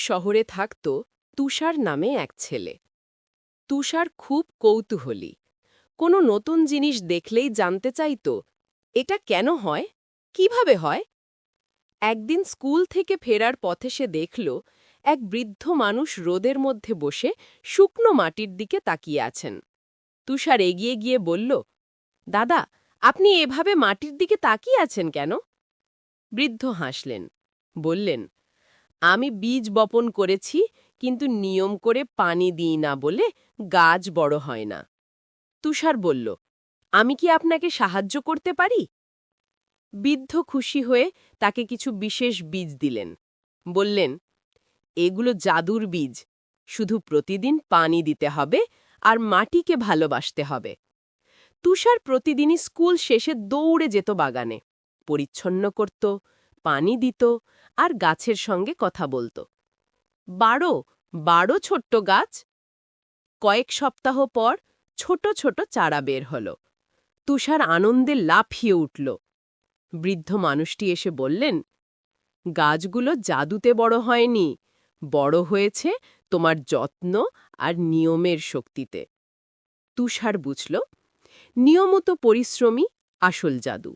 শহরে থাকত তুষার নামে এক ছেলে। তুষার খুব কৌতূহলী। কোনো নতুন জিনিস দেখলেই জানতে চাইত, এটা কেন হয়, কিভাবে হয়। একদিন স্কুল থেকে ফেরার পথে সে দেখল এক বৃদ্ধ মানুষ রোদের মধ্যে বসে শুকনো মাটির দিকে তাকিয়ে আছেন। তুষার এগিয়ে গিয়ে বলল, দাদা, আপনি এভাবে মাটির দিকে তাকিয়ে আছেন কেন? বৃদ্ধ হাসলেন, বললেন, আমি বীজ বপন করেছি, কিন্তু নিয়ম করে পানি দিই না বলে গাছ বড় হয় না। তুষার বলল, আমি কি আপনাকে সাহায্য করতে পারি? বৃদ্ধ খুশি হয়ে তাকে কিছু বিশেষ বীজ দিলেন। বললেন, এগুলো জাদুর বীজ, শুধু প্রতিদিন পানি দিতে হবে আর মাটিকে ভালোবাসতে হবে। তুষার প্রতিদিনই স্কুল শেষে দৌড়ে যেত বাগানে, পরিচ্ছন্ন করত, পানি দিত আর গাছের সঙ্গে কথা বলত। বারো বারো ছোট্ট গাছ। কয়েক সপ্তাহ পর ছোট ছোট চারা বের হল। তুষার আনন্দে লাফিয়ে উঠল। বৃদ্ধ মানুষটি এসে বললেন, গাছগুলো জাদুতে বড় হয়নি, বড় হয়েছে তোমার যত্ন আর নিয়মের শক্তিতে। তুষার বুঝল, নিয়মিত পরিশ্রমী আসল জাদু।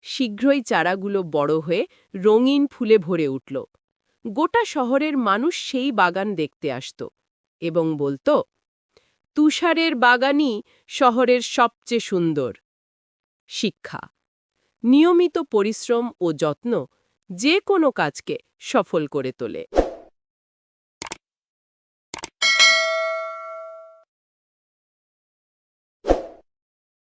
শীঘ্রই চারাগুলো বড় হয়ে রঙিন ফুলে ভরে উঠল। গোটা শহরের মানুষ সেই বাগান দেখতে আসত এবং বলত, তুষারের বাগানই শহরের সবচেয়ে সুন্দর। শিক্ষা: নিয়মিত পরিশ্রম ও যত্ন যে কোনো কাজকে সফল করে তোলে।